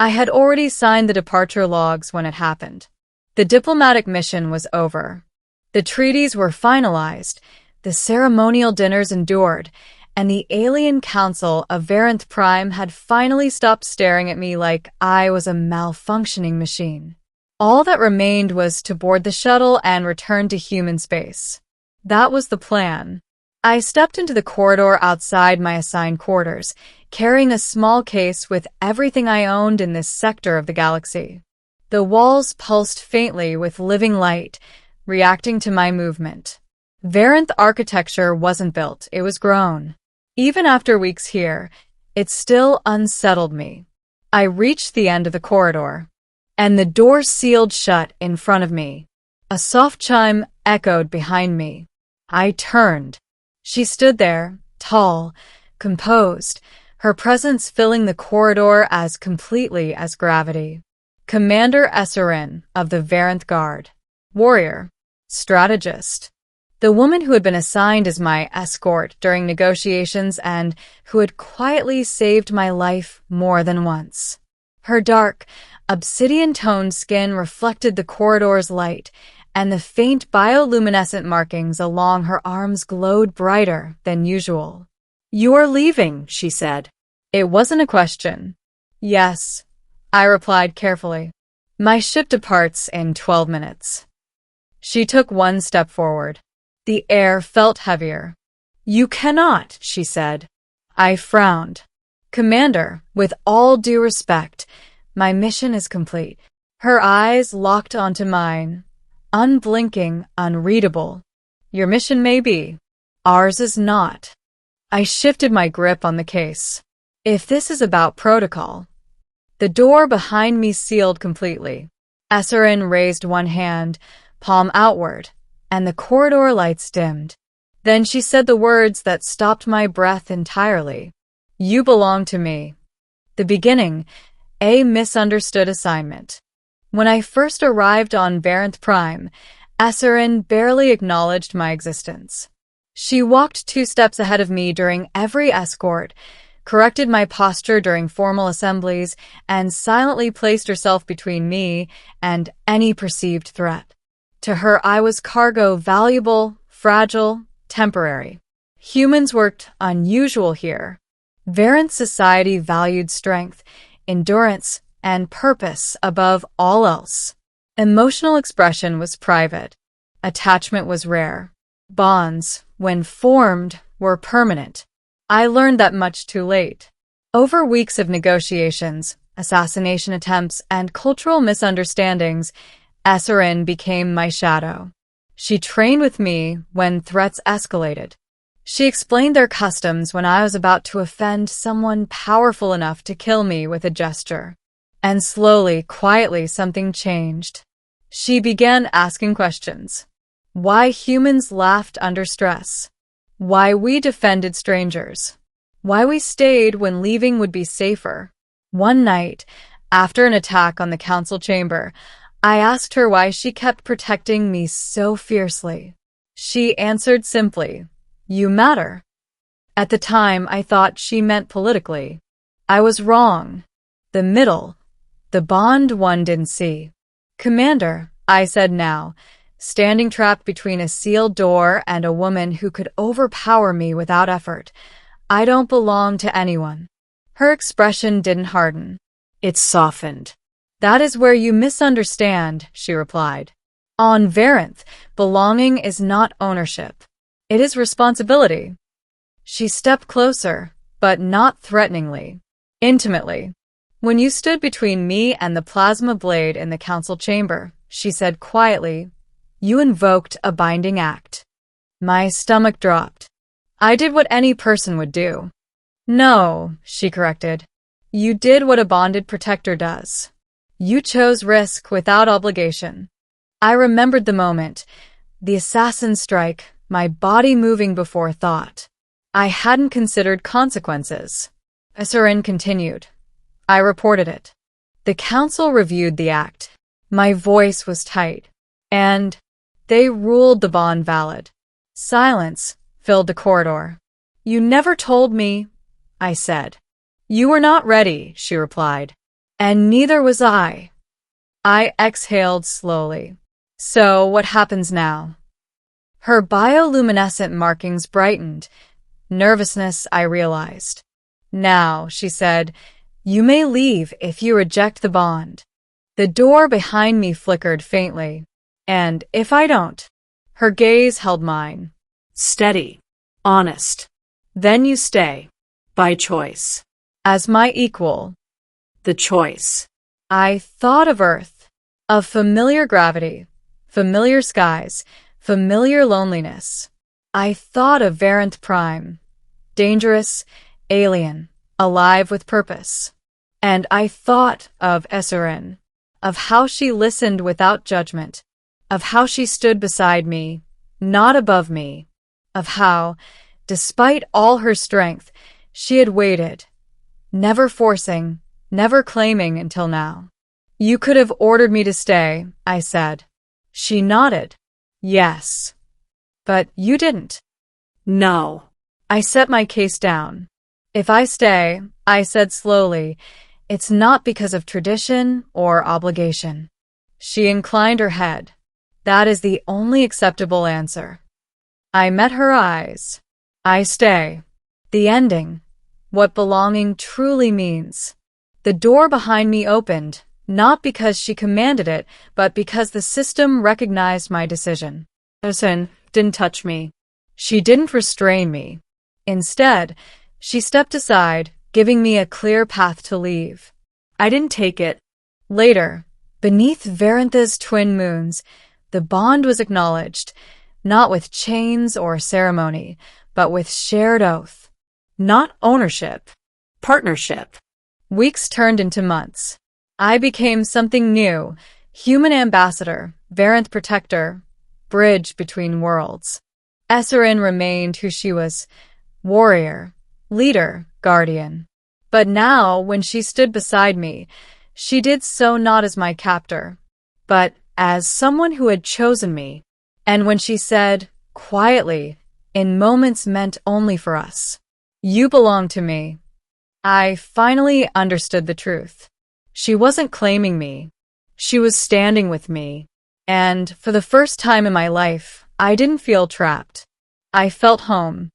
I had already signed the departure logs when it happened. The diplomatic mission was over. The treaties were finalized, the ceremonial dinners endured, and the alien council of Varanth Prime had finally stopped staring at me like I was a malfunctioning machine. All that remained was to board the shuttle and return to human space. That was the plan. I stepped into the corridor outside my assigned quarters, carrying a small case with everything I owned in this sector of the galaxy. The walls pulsed faintly with living light, reacting to my movement. Varanth architecture wasn't built, it was grown. Even after weeks here, it still unsettled me. I reached the end of the corridor, and the door sealed shut in front of me. A soft chime echoed behind me. I turned. She stood there, tall, composed, her presence filling the corridor as completely as gravity. Commander Esserin of the Varanth Guard. Warrior. Strategist. The woman who had been assigned as my escort during negotiations and who had quietly saved my life more than once. Her dark, obsidian-toned skin reflected the corridor's light, and the faint bioluminescent markings along her arms glowed brighter than usual. "You are leaving," she said. It wasn't a question. "Yes," I replied carefully. "My ship departs in 12 minutes. She took one step forward. The air felt heavier. "You cannot," she said. I frowned. "Commander, with all due respect, my mission is complete." Her eyes locked onto mine, unblinking, unreadable. "Your mission may be. Ours is not." I shifted my grip on the case. If this is about protocol. The door behind me sealed completely. Esserin raised one hand, palm outward, and the corridor lights dimmed. Then she said the words that stopped my breath entirely. "You belong to me." The beginning, a misunderstood assignment. When I first arrived on Varanth Prime, Esserin barely acknowledged my existence. She walked 2 steps ahead of me during every escort, corrected my posture during formal assemblies, and silently placed herself between me and any perceived threat. To her, I was cargo, valuable, fragile, temporary. Humans worked unusual here. Varanth society valued strength, endurance, and purpose above all else. Emotional expression was private. Attachment was rare. Bonds, when formed, were permanent. I learned that much too late. Over weeks of negotiations, assassination attempts, and cultural misunderstandings, Esserin became my shadow. She trained with me when threats escalated. She explained their customs when I was about to offend someone powerful enough to kill me with a gesture. And slowly, quietly, something changed. She began asking questions. Why humans laughed under stress. Why we defended strangers. Why we stayed when leaving would be safer. One night, after an attack on the council chamber, I asked her why she kept protecting me so fiercely. She answered simply, "You matter." At the time, I thought she meant politically. I was wrong. The middle. The bond one didn't see. "Commander," I said now, standing trapped between a sealed door and a woman who could overpower me without effort, "I don't belong to anyone." Her expression didn't harden. It softened. "That is where you misunderstand," she replied. "On Varanth, belonging is not ownership. It is responsibility." She stepped closer, but not threateningly. Intimately. "When you stood between me and the plasma blade in the council chamber," she said quietly, "you invoked a binding act." My stomach dropped. I did what any person would do. "No," she corrected. "You did what a bonded protector does. You chose risk without obligation." I remembered the moment, the assassin strike, my body moving before thought. I hadn't considered consequences. Esserin continued. I reported it. The council reviewed the act. My voice was tight. And they ruled the bond valid. Silence filled the corridor. "You never told me," I said. "You were not ready," she replied. And neither was I. I exhaled slowly. So what happens now? Her bioluminescent markings brightened. Nervousness, I realized. Now, she said, you may leave if you reject the bond. The door behind me flickered faintly. And if I don't? Her gaze held mine. Steady. Honest. Then you stay. By choice. As my equal. The choice. I thought of Earth. Of familiar gravity. Familiar skies. Familiar loneliness. I thought of Varanth Prime. Dangerous. Alien. Alive with purpose. And I thought of Esserin. Of how she listened without judgment. Of how she stood beside me, not above me. Of how, despite all her strength, she had waited, never forcing, never claiming until now. You could have ordered me to stay, I said. She nodded. Yes. But you didn't. No. I set my case down. If I stay, I said slowly, it's not because of tradition or obligation. She inclined her head. That is the only acceptable answer. I met her eyes. I stay. The ending. What belonging truly means. The door behind me opened, not because she commanded it, but because the system recognized my decision. Esserin didn't touch me. She didn't restrain me. Instead, she stepped aside, giving me a clear path to leave. I didn't take it. Later, beneath Varantha's twin moons, the bond was acknowledged, not with chains or ceremony, but with shared oath. Not ownership. Partnership. Weeks turned into months. I became something new, human ambassador, Varanth protector, bridge between worlds. Esserin remained who she was, warrior, leader, guardian. But now, when she stood beside me, she did so not as my captor, but as someone who had chosen me. And when she said, quietly, in moments meant only for us, you belong to me, I finally understood the truth. She wasn't claiming me. She was standing with me. And for the first time in my life, I didn't feel trapped. I felt home.